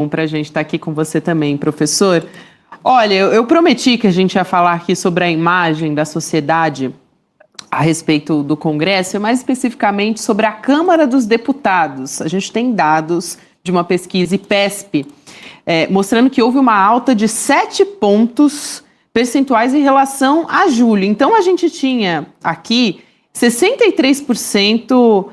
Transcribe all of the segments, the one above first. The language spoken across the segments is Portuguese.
Bom para a gente estar aqui com você também, professor. Olha, eu prometi que a gente ia falar aqui sobre a imagem da sociedade a respeito do Congresso, e mais especificamente sobre a Câmara dos Deputados. A gente tem dados de uma pesquisa IPESP mostrando que houve uma alta de 7 pontos percentuais em relação a julho. Então, a gente tinha aqui 63%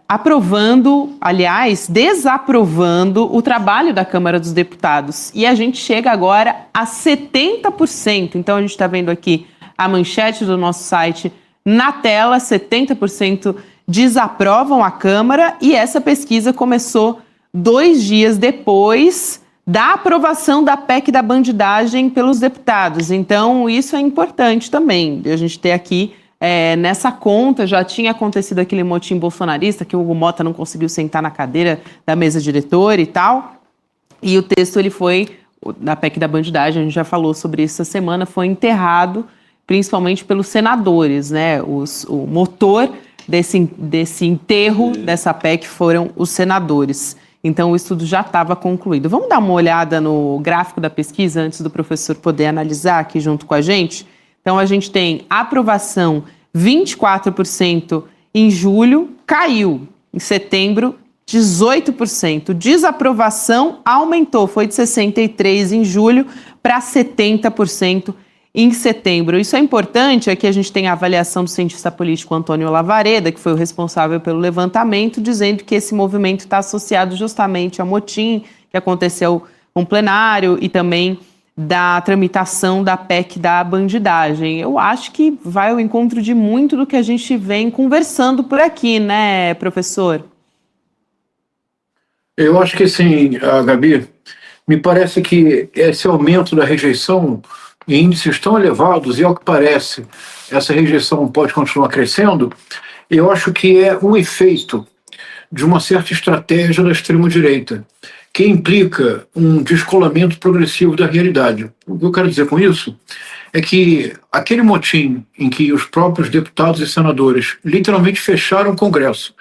aprovando, aliás, desaprovando o trabalho da Câmara dos Deputados. E a gente chega agora a 70%. Então, a gente está vendo aqui a manchete do nosso site na tela, 70% desaprovam a Câmara, e essa pesquisa começou 2 dias depois da aprovação da PEC da bandidagem pelos deputados. Então, isso é importante também, a gente ter aqui nessa conta. Já tinha acontecido aquele motim bolsonarista, que o Hugo Mota não conseguiu sentar na cadeira da mesa diretora e tal, e o texto, ele foi, da PEC da bandidagem, a gente já falou sobre isso essa semana, foi enterrado principalmente pelos senadores, né? O motor desse enterro dessa PEC foram os senadores. Então, o estudo já estava concluído. Vamos dar uma olhada no gráfico da pesquisa antes do professor poder analisar aqui junto com a gente? Então, a gente tem aprovação 24% em julho, caiu em setembro 18%. Desaprovação aumentou, foi de 63% em julho para 70% em setembro. Isso é importante, aqui a gente tem a avaliação do cientista político Antônio Lavareda, que foi o responsável pelo levantamento, dizendo que esse movimento está associado justamente ao motim que aconteceu com o plenário e também da tramitação da PEC da bandidagem. Eu acho que vai ao encontro de muito do que a gente vem conversando por aqui, né, professor? Eu acho que sim, Gabi. Me parece que esse aumento da rejeição em índices tão elevados, e ao que parece, essa rejeição pode continuar crescendo, eu acho que é um efeito de uma certa estratégia da extrema-direita, que implica um descolamento progressivo da realidade. O que eu quero dizer com isso é que aquele motim em que os próprios deputados e senadores literalmente fecharam o Congresso,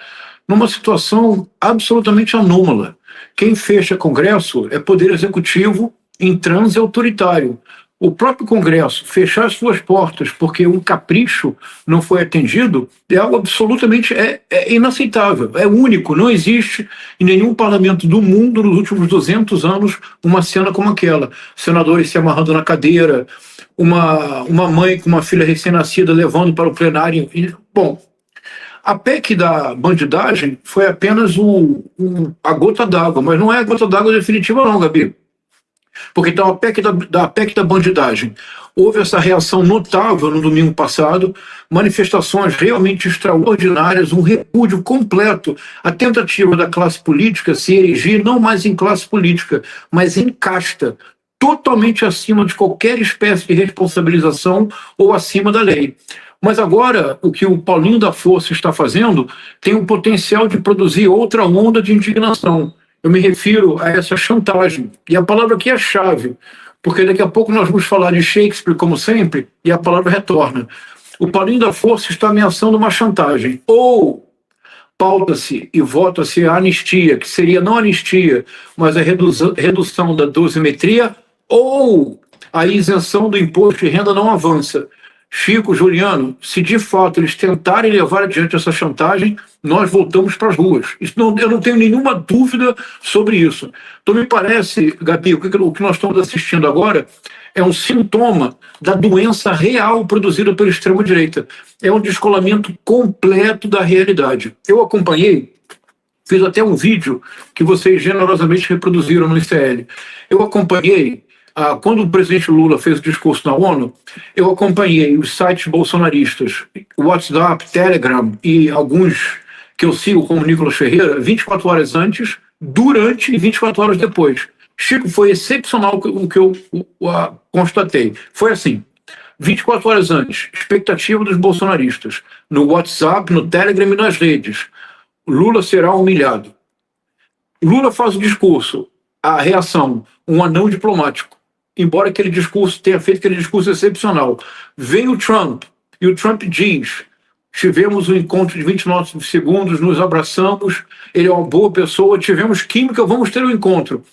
numa situação absolutamente anômala. Quem fecha Congresso é poder executivo em transe autoritário. O próprio Congresso fechar as suas portas porque um capricho não foi atendido é algo absolutamente inaceitável, é único. Não existe em nenhum parlamento do mundo nos últimos 200 anos uma cena como aquela. Senadores se amarrando na cadeira, uma mãe com uma filha recém-nascida levando para o plenário. Bom, a PEC da bandidagem foi apenas a gota d'água, mas não é a gota d'água definitiva não, Gabi. Porque então a PEC da bandidagem, houve essa reação notável no domingo passado, manifestações realmente extraordinárias, um repúdio completo à tentativa da classe política se erigir não mais em classe política, mas em casta, totalmente acima de qualquer espécie de responsabilização ou acima da lei. Mas agora, o que o Paulinho da Força está fazendo tem o potencial de produzir outra onda de indignação. Eu me refiro a essa chantagem. E a palavra aqui é chave, porque daqui a pouco nós vamos falar de Shakespeare, como sempre, e a palavra retorna. O Paulinho da Força está ameaçando uma chantagem. Ou pauta-se e vota-se a anistia, que seria não anistia, mas a redução da dosimetria, ou a isenção do imposto de renda não avança. Chico, Juliano, se de fato eles tentarem levar adiante essa chantagem, nós voltamos para as ruas. Eu não tenho nenhuma dúvida sobre isso. Então me parece, Gabi, o que nós estamos assistindo agora é um sintoma da doença real produzida pela extrema-direita. É um descolamento completo da realidade. Eu acompanhei, fiz até um vídeo que vocês generosamente reproduziram no ICL. Eu acompanhei quando o presidente Lula fez o discurso na ONU, eu acompanhei os sites bolsonaristas, WhatsApp, Telegram e alguns que eu sigo, como Nicolas Ferreira, 24 horas antes, durante e 24 horas depois. Chico, foi excepcional o que eu constatei. Foi assim, 24 horas antes, expectativa dos bolsonaristas, no WhatsApp, no Telegram e nas redes. Lula será humilhado. Lula faz o discurso, a reação, um anão diplomático. Embora aquele discurso tenha feito aquele discurso excepcional. Vem o Trump, e o Trump diz: tivemos um encontro de 29 segundos, nos abraçamos, ele é uma boa pessoa, tivemos química, vamos ter um encontro.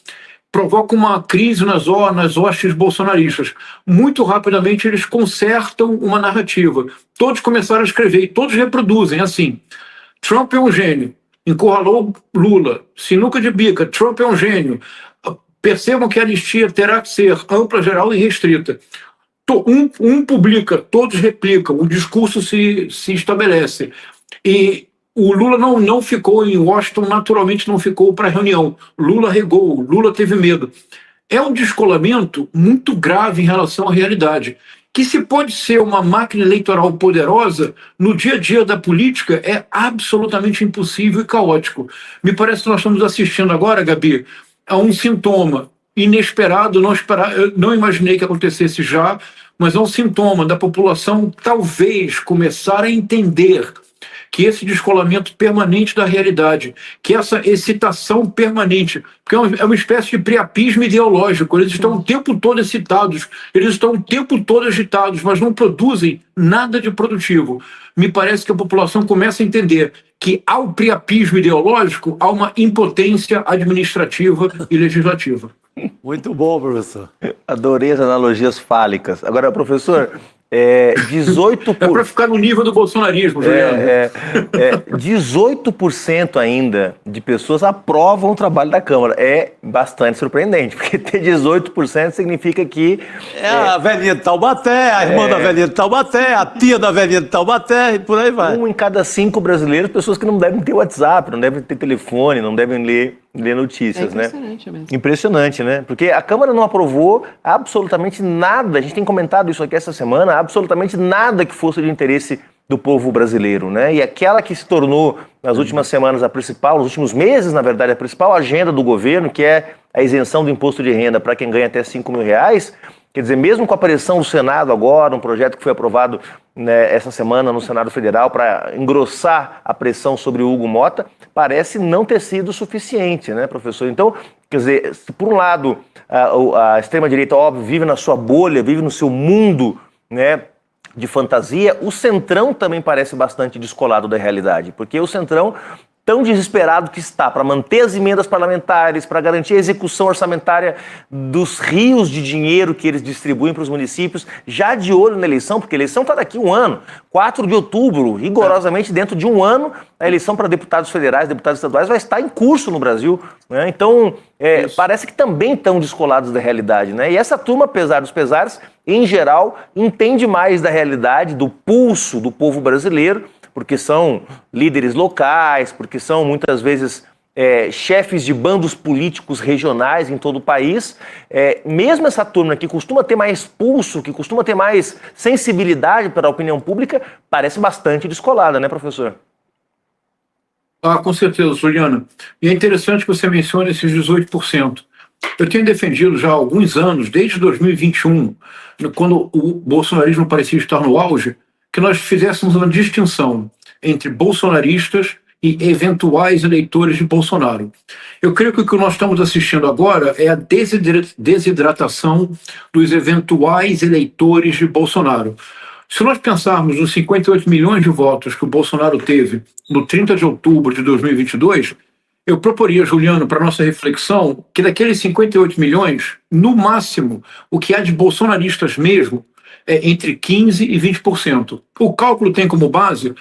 provoca uma crise nas hostes bolsonaristas. Muito rapidamente eles consertam uma narrativa. Todos começaram a escrever e todos reproduzem assim: Trump é um gênio, encurralou Lula, sinuca de bica, Trump é um gênio. Percebam que a anistia terá que ser ampla, geral e restrita. Um publica, todos replicam, o discurso se estabelece. E o Lula não ficou em Washington, naturalmente não ficou para a reunião. Lula regou, Lula teve medo. É um descolamento muito grave em relação à realidade. Que se pode ser uma máquina eleitoral poderosa, no dia a dia da política é absolutamente impossível e caótico. Me parece que nós estamos assistindo agora, Gabi, a um sintoma inesperado, não imaginei que acontecesse já, mas é um sintoma da população talvez começar a entender que esse descolamento permanente da realidade, que essa excitação permanente, porque é uma espécie de priapismo ideológico, eles estão o tempo todo excitados, eles estão o tempo todo agitados, mas não produzem nada de produtivo. Me parece que a população começa a entender que ao priapismo ideológico há uma impotência administrativa e legislativa. Muito bom, professor. Adorei as analogias fálicas. Agora, professor, 18%... É para ficar no nível do bolsonarismo, Juliano. 18% ainda de pessoas aprovam o trabalho da Câmara. É bastante surpreendente, porque ter 18% significa que... a velhinha de Taubaté, a irmã da velhinha de Taubaté, a tia da velhinha de Taubaté, e por aí vai. 1 em cada 5 brasileiros, pessoas que não devem ter WhatsApp, não devem ter telefone, não devem ler notícias, né? Impressionante mesmo. Impressionante, né? Porque a Câmara não aprovou absolutamente nada, a gente tem comentado isso aqui essa semana, absolutamente nada que fosse de interesse do povo brasileiro, né? E aquela que se tornou, nas últimas semanas, a principal, nos últimos meses, na verdade, a principal agenda do governo, que é a isenção do imposto de renda para quem ganha até R$5.000, quer dizer, mesmo com a pressão do Senado agora, um projeto que foi aprovado, né, essa semana no Senado Federal para engrossar a pressão sobre o Hugo Mota, parece não ter sido suficiente, né, professor? Então, quer dizer, se por um lado a extrema-direita, óbvio, vive na sua bolha, vive no seu mundo, né, de fantasia, o Centrão também parece bastante descolado da realidade, porque o Centrão, tão desesperado que está para manter as emendas parlamentares, para garantir a execução orçamentária dos rios de dinheiro que eles distribuem para os municípios, já de olho na eleição, porque a eleição está daqui um ano, 4 de outubro, rigorosamente dentro de um ano, a eleição para deputados federais, deputados estaduais vai estar em curso no Brasil, né? Então, parece que também estão descolados da realidade, né? E essa turma, apesar dos pesares, em geral, entende mais da realidade, do pulso do povo brasileiro, porque são líderes locais, porque são muitas vezes chefes de bandos políticos regionais em todo o país. Mesmo essa turma que costuma ter mais pulso, que costuma ter mais sensibilidade para a opinião pública, parece bastante descolada, né, professor? Com certeza, Juliana. E é interessante que você mencione esses 18%. Eu tenho defendido já há alguns anos, desde 2021, quando o bolsonarismo parecia estar no auge, que nós fizéssemos uma distinção entre bolsonaristas e eventuais eleitores de Bolsonaro. Eu creio que o que nós estamos assistindo agora é a desidratação dos eventuais eleitores de Bolsonaro. Se nós pensarmos nos 58 milhões de votos que o Bolsonaro teve no 30 de outubro de 2022, eu proporia, Juliano, para nossa reflexão, que daqueles 58 milhões, no máximo, o que há de bolsonaristas mesmo, é entre 15% e 20%. O cálculo tem como base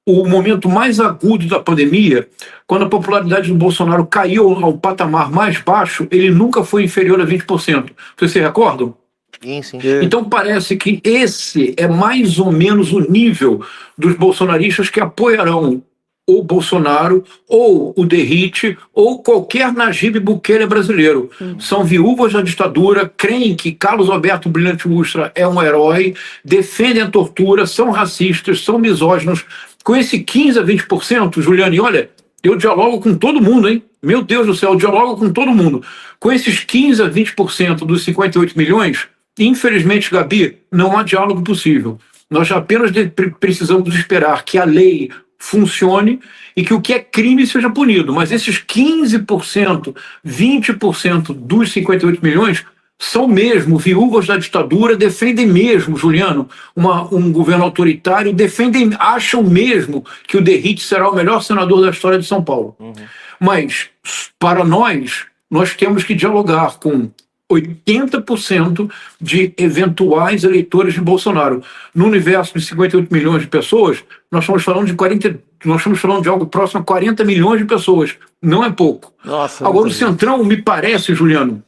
o momento mais agudo da pandemia, quando a popularidade do Bolsonaro caiu ao patamar mais baixo, ele nunca foi inferior a 20%. Vocês se recordam? Sim. Então parece que esse é mais ou menos o nível dos bolsonaristas que apoiarão ou Bolsonaro, ou o Derrite, ou qualquer Najib Bukele brasileiro. São viúvas da ditadura, creem que Carlos Alberto Brilhante Ustra é um herói, defendem a tortura, são racistas, são misóginos. Com esse 15% a 20%, Juliane, olha, eu dialogo com todo mundo, hein? Meu Deus do céu, eu dialogo com todo mundo. Com esses 15% a 20% dos 58 milhões, infelizmente, Gabi, não há diálogo possível. Nós apenas precisamos esperar que a lei funcione e que o que é crime seja punido. Mas esses 15%, 20% dos 58 milhões são mesmo viúvas da ditadura, defendem mesmo, Juliano, um governo autoritário, acham mesmo que o Derrite será o melhor senador da história de São Paulo. Mas, para nós nós temos que dialogar com 80% de eventuais eleitores de Bolsonaro. No universo de 58 milhões de pessoas, nós estamos falando de algo próximo a 40 milhões de pessoas. Não é pouco. Nossa, agora, o Centrão, me parece, Juliano,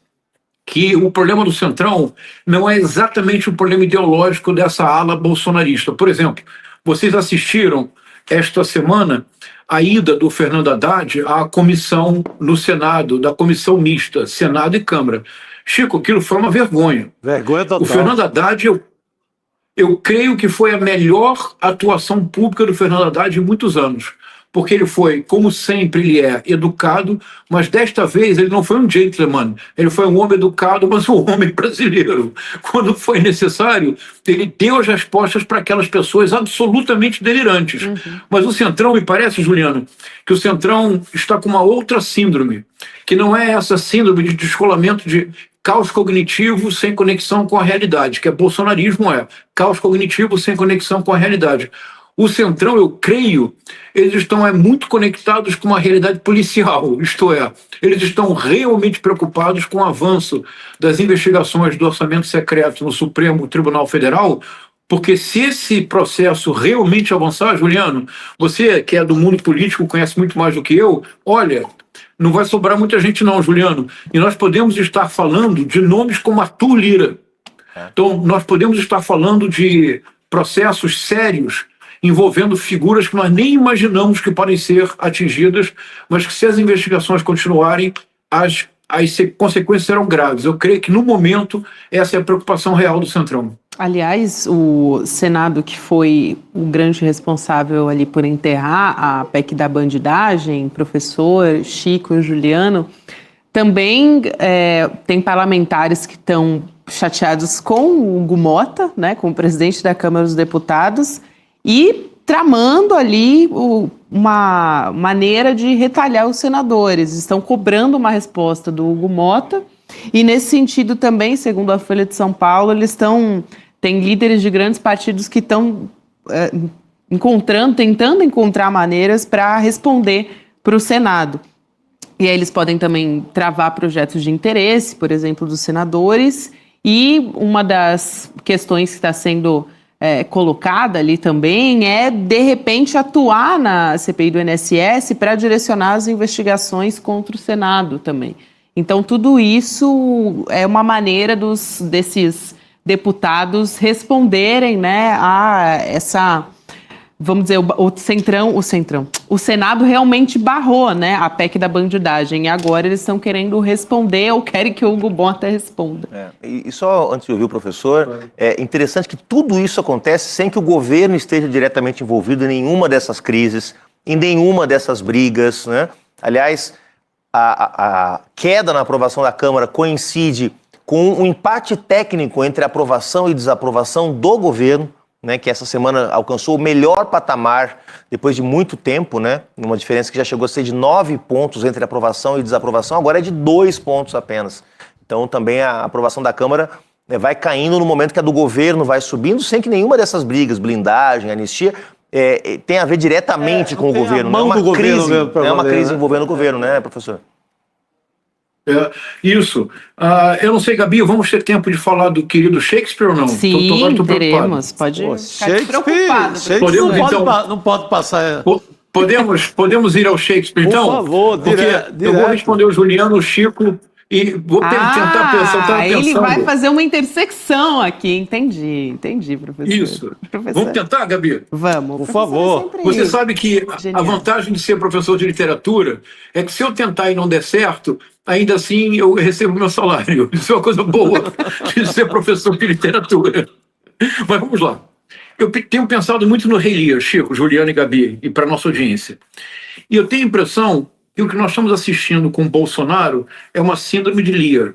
que o problema do Centrão não é exatamente o problema ideológico dessa ala bolsonarista. Por exemplo, vocês assistiram esta semana a ida do Fernando Haddad à comissão no Senado, da comissão mista, Senado e Câmara. Chico, aquilo foi uma vergonha. Vergonha total. O Fernando Haddad, eu creio que foi a melhor atuação pública do Fernando Haddad em muitos anos. Porque ele foi, como sempre ele é, educado, mas desta vez ele não foi um gentleman, ele foi um homem educado, mas um homem brasileiro. Quando foi necessário, ele deu as respostas para aquelas pessoas absolutamente delirantes. Mas o Centrão, me parece, Juliano, que o Centrão está com uma outra síndrome, que não é essa síndrome de descolamento de caos cognitivo sem conexão com a realidade, que é bolsonarismo, caos cognitivo sem conexão com a realidade. O Centrão, eu creio, eles estão muito conectados com uma realidade policial, isto é, eles estão realmente preocupados com o avanço das investigações do orçamento secreto no Supremo Tribunal Federal, porque se esse processo realmente avançar, Juliano, você que é do mundo político, conhece muito mais do que eu, olha, não vai sobrar muita gente não, Juliano, e nós podemos estar falando de nomes como Arthur Lira. Então, nós podemos estar falando de processos sérios envolvendo figuras que nós nem imaginamos que podem ser atingidas, mas que se as investigações continuarem, as consequências serão graves. Eu creio que, no momento, essa é a preocupação real do Centrão. Aliás, o Senado, que foi o grande responsável ali por enterrar a PEC da bandidagem, professor Chico e Juliano, também tem parlamentares que estão chateados com o Hugo Mota, né, com o presidente da Câmara dos Deputados, e tramando ali uma maneira de retalhar os senadores. Estão cobrando uma resposta do Hugo Mota e, nesse sentido também, segundo a Folha de São Paulo, tem líderes de grandes partidos que estão tentando encontrar maneiras para responder para o Senado. E aí eles podem também travar projetos de interesse, por exemplo, dos senadores, e uma das questões que está sendo colocada ali também é, de repente, atuar na CPI do INSS para direcionar as investigações contra o Senado também. Então, tudo isso é uma maneira desses deputados responderem, né, a essa, vamos dizer, o Senado realmente barrou, né, a PEC da bandidagem, e agora eles estão querendo responder ou querem que o Hugo Mota responda. E só antes de ouvir o professor, é interessante que tudo isso acontece sem que o governo esteja diretamente envolvido em nenhuma dessas crises, em nenhuma dessas brigas, né? Aliás, a queda na aprovação da Câmara coincide com um empate técnico entre aprovação e desaprovação do governo, né, que essa semana alcançou o melhor patamar depois de muito tempo, né, numa diferença que já chegou a ser de 9 pontos entre aprovação e desaprovação, agora é de 2 pontos apenas. Então também a aprovação da Câmara vai caindo no momento que a do governo vai subindo, sem que nenhuma dessas brigas, blindagem, anistia, tenha a ver diretamente com o governo. Não é uma crise envolvendo o governo, né, professor? Isso. Eu não sei, Gabi, vamos ter tempo de falar do querido Shakespeare ou não? Sim, teremos. Pode ficar despreocupado. Shakespeare não pode passar... Podemos ir ao Shakespeare, então? Por favor, direto. Eu vou responder o Juliano, o Chico, e vou tentar pensar. Ele vai fazer uma intersecção aqui. Entendi, professor. Isso. Professor. Vamos tentar, Gabi? Vamos. Por favor. Você sabe que a vantagem de ser professor de literatura é que se eu tentar e não der certo, ainda assim eu recebo meu salário. Isso é uma coisa boa de ser professor de literatura. Mas vamos lá. Eu tenho pensado muito no Rei Lear, Chico, Juliano e Gabi, e para a nossa audiência. E eu tenho a impressão que o que nós estamos assistindo com o Bolsonaro é uma síndrome de Lear.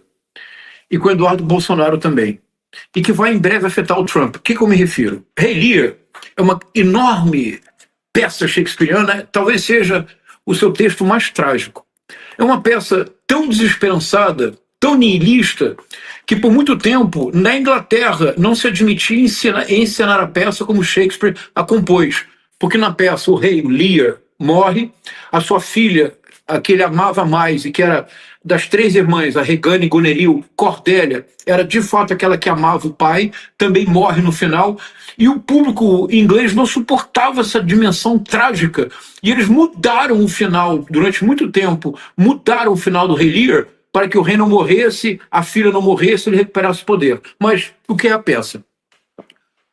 E com o Eduardo Bolsonaro também. E que vai em breve afetar o Trump. O que eu me refiro? Rei Lear é uma enorme peça shakespeariana, talvez seja o seu texto mais trágico. É uma peça tão desesperançada, tão nihilista, que por muito tempo, na Inglaterra, não se admitia encenar a peça como Shakespeare a compôs. Porque na peça o rei Lear morre, a sua filha, a que ele amava mais e que era das 3 irmãs, a Regane, Gonerill, Cordélia, era de fato aquela que amava o pai, também morre no final, e o público inglês não suportava essa dimensão trágica, e eles mudaram o final, durante muito tempo, mudaram o final do Rei Lear para que o rei não morresse, a filha não morresse, ele recuperasse o poder. Mas o que é a peça?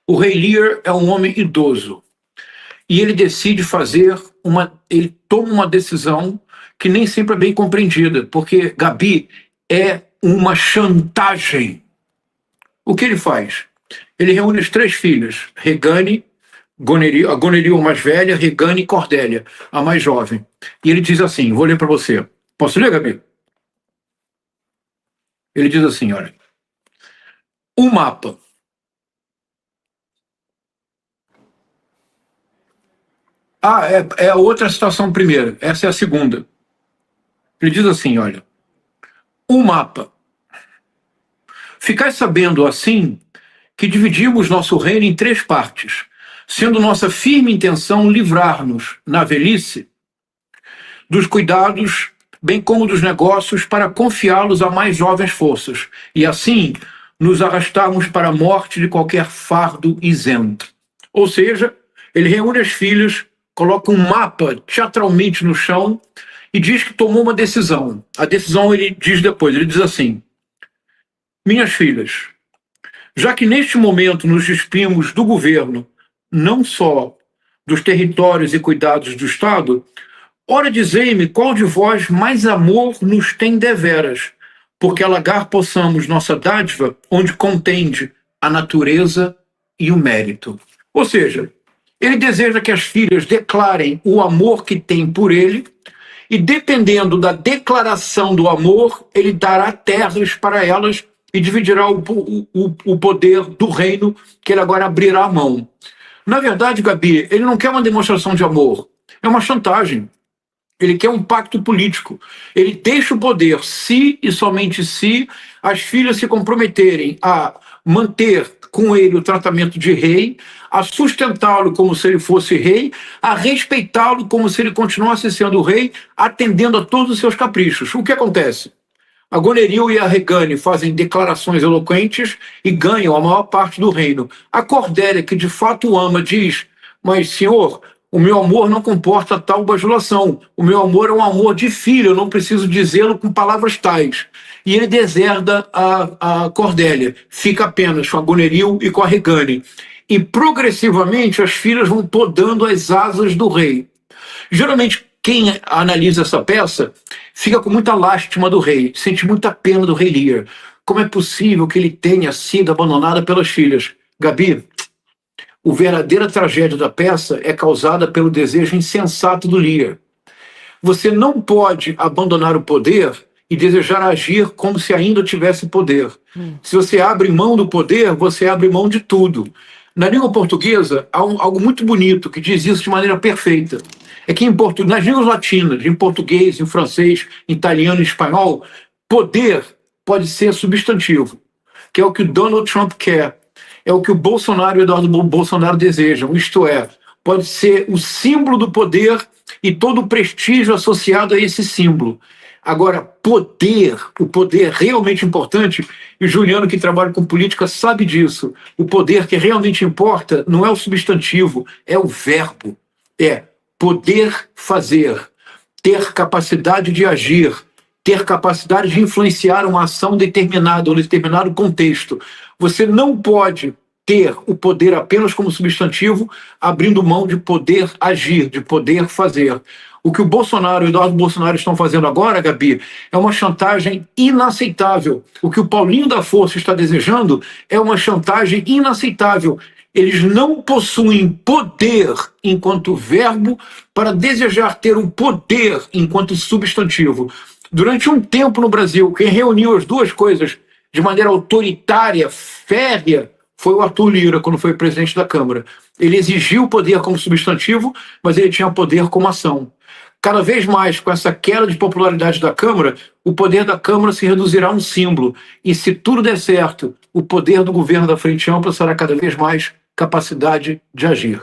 O Rei Lear é um homem idoso, e ele decide ele toma uma decisão que nem sempre é bem compreendida, porque, Gabi, é uma chantagem. O que ele faz? Ele reúne as 3 filhas, Regane, Gonerill, a Gonerill a mais velha, Regane e Cordélia, a mais jovem. E ele diz assim, vou ler para você. Posso ler, Gabi? Ele diz assim, olha, o mapa. É a outra situação primeira, essa é a segunda. Ele diz assim, olha, o mapa. Ficai sabendo, assim, que dividimos nosso reino em 3 partes, sendo nossa firme intenção livrar-nos, na velhice, dos cuidados, bem como dos negócios, para confiá-los a mais jovens forças, e assim nos arrastarmos para a morte de qualquer fardo isento. Ou seja, ele reúne as filhas, coloca um mapa teatralmente no chão e diz que tomou uma decisão. A decisão ele diz depois, ele diz assim, minhas filhas, já que neste momento nos despimos do governo, não só dos territórios e cuidados do Estado, ora dizei-me qual de vós mais amor nos tem deveras, porque alagar possamos nossa dádiva onde contende a natureza e o mérito. Ou seja, ele deseja que as filhas declarem o amor que têm por ele e, dependendo da declaração do amor, ele dará terras para elas e dividirá o poder do reino que ele agora abrirá a mão. Na verdade, Gabi, ele não quer uma demonstração de amor, é uma chantagem. Ele quer um pacto político. Ele deixa o poder se e somente se as filhas se comprometerem a manter com ele o tratamento de rei, a sustentá-lo como se ele fosse rei, a respeitá-lo como se ele continuasse sendo rei, atendendo a todos os seus caprichos. O que acontece? A Gonerill e a Regane fazem declarações eloquentes e ganham a maior parte do reino. A Cordélia, que de fato o ama, diz, mas, senhor, o meu amor não comporta tal bajulação. O meu amor é um amor de filho, eu não preciso dizê-lo com palavras tais. E ele deserda a Cordélia, fica apenas com a Gonerill e com a Regane. E progressivamente as filhas vão podando as asas do rei. Geralmente, quem analisa essa peça fica com muita lástima do rei, sente muita pena do Rei Lear. Como é possível que ele tenha sido abandonado pelas filhas? Gabi, a verdadeira tragédia da peça é causada pelo desejo insensato do Lear. Você não pode abandonar o poder e desejar agir como se ainda tivesse poder. Se você abre mão do poder, você abre mão de tudo. Na língua portuguesa, há algo muito bonito que diz isso de maneira perfeita. É que nas línguas latinas, em português, em francês, em italiano e espanhol, poder pode ser substantivo, que é o que o Donald Trump quer, é o que o Bolsonaro e o Eduardo Bolsonaro desejam, isto é, pode ser o símbolo do poder e todo o prestígio associado a esse símbolo. Agora, o poder realmente importante, e o Juliano, que trabalha com política, sabe disso, o poder que realmente importa não é o substantivo, é o verbo, é poder fazer, ter capacidade de agir, ter capacidade de influenciar uma ação determinada, ou determinado contexto. Você não pode ter o poder apenas como substantivo, abrindo mão de poder agir, de poder fazer. O que o Bolsonaro e o Eduardo Bolsonaro estão fazendo agora, Gabi, é uma chantagem inaceitável. O que o Paulinho da Força está desejando é uma chantagem inaceitável. Eles não possuem poder enquanto verbo para desejar ter um poder enquanto substantivo. Durante um tempo no Brasil, quem reuniu as duas coisas de maneira autoritária, férrea, foi o Arthur Lira, quando foi presidente da Câmara. Ele exigiu o poder como substantivo, mas ele tinha poder como ação. Cada vez mais, com essa queda de popularidade da Câmara, o poder da Câmara se reduzirá a um símbolo. E se tudo der certo, o poder do governo da Frente Ampla será cada vez mais capacidade de agir.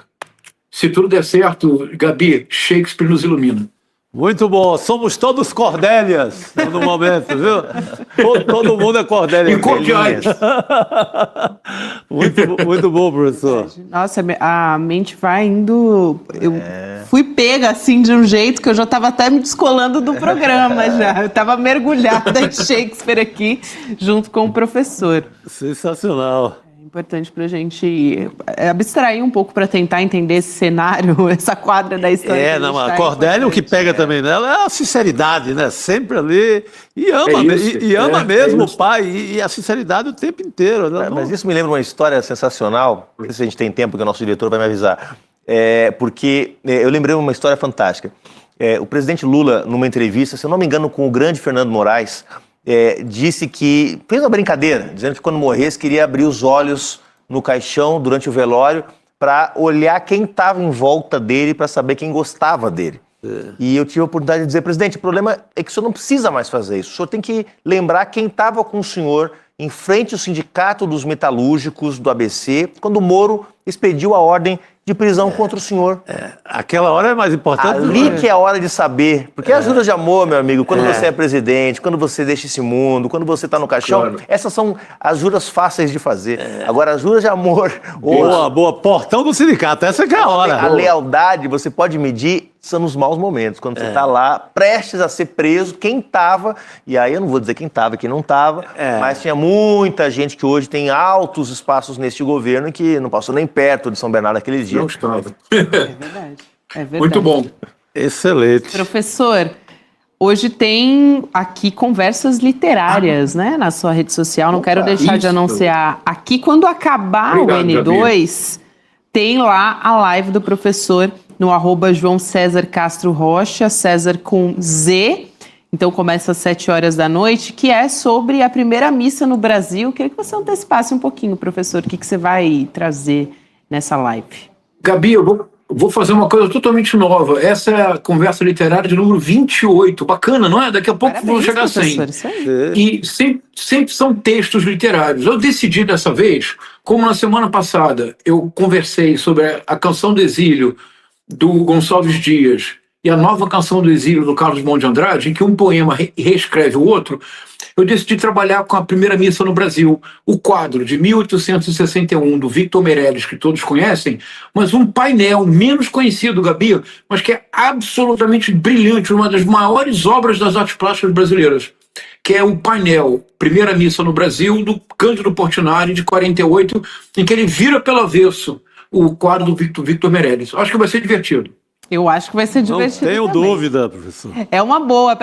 Se tudo der certo, Gabi, Shakespeare nos ilumina. Muito bom. Somos todos Cordélias no momento, viu? Todo mundo é Cordélia. E cordiais. Muito bom, professor. Nossa, a mente vai indo. Eu fui pega assim de um jeito que eu já estava até me descolando do programa já. Eu estava mergulhada em Shakespeare aqui, junto com o professor. Sensacional. Importante para a gente abstrair um pouco para tentar entender esse cenário, essa quadra da história. A Cordélia, o que pega também nela é a sinceridade, né? Sempre ali. E ama, mesmo o pai, e a sinceridade o tempo inteiro. Né? Mas isso me lembra uma história sensacional. Não sei se a gente tem tempo, que o nosso diretor vai me avisar. Porque eu lembrei uma história fantástica. O presidente Lula, numa entrevista, se eu não me engano, com o grande Fernando Moraes, disse que fez uma brincadeira, dizendo que quando morresse queria abrir os olhos no caixão durante o velório para olhar quem estava em volta dele, para saber quem gostava dele. E eu tive a oportunidade de dizer, presidente, o problema é que o senhor não precisa mais fazer isso. O senhor tem que lembrar quem estava com o senhor em frente ao Sindicato dos Metalúrgicos do ABC, quando o Moro expediu a ordem de prisão contra o senhor. Aquela hora é mais importante. Ali que é a hora de saber. Porque as juras de amor, meu amigo, quando você é presidente, quando você deixa esse mundo, quando você está no caixão, Claro. essas são as juras fáceis de fazer. Agora, as juras de amor, Boa. Portão do sindicato. Essa que é a hora. a lealdade, você pode medir, são nos maus momentos. Quando você está lá, prestes a ser preso, quem estava, e aí eu não vou dizer quem estava e quem não estava, mas tinha muita gente que hoje tem altos espaços neste governo que não passou nem perto de São Bernardo naquele dia. Não estava. É verdade. Muito bom. Excelente. Professor, hoje tem aqui conversas literárias, né, na sua rede social. Não quero deixar de isso. anunciar aqui. Quando acabar Obrigado, o N2, tem lá a live do professor no @João César Castro Rocha, César com Z. Então começa às 7 horas da noite, que é sobre a primeira missa no Brasil. Queria que você antecipasse um pouquinho, professor, o que você vai trazer nessa live. Gabi, eu vou fazer uma coisa totalmente nova. Essa é a conversa literária de número 28. Bacana, não é? Daqui a pouco vamos chegar a 100. professor, isso aí. E sempre são textos literários. Eu decidi dessa vez, como na semana passada eu conversei sobre a Canção do Exílio do Gonçalves Dias e a nova Canção do Exílio do Carlos Drummond de Andrade, em que um poema reescreve o outro, eu decidi trabalhar com a primeira missa no Brasil, o quadro de 1861 do Victor Meirelles, que todos conhecem, mas um painel menos conhecido, Gabi, mas que é absolutamente brilhante, uma das maiores obras das artes plásticas brasileiras, que é o painel Primeira Missa no Brasil, do Cândido Portinari, de 48, em que ele vira pelo avesso o quadro do Victor Meirelles. Acho que vai ser divertido. Eu acho que vai ser Não divertido tenho também. dúvida, professor. É uma boa.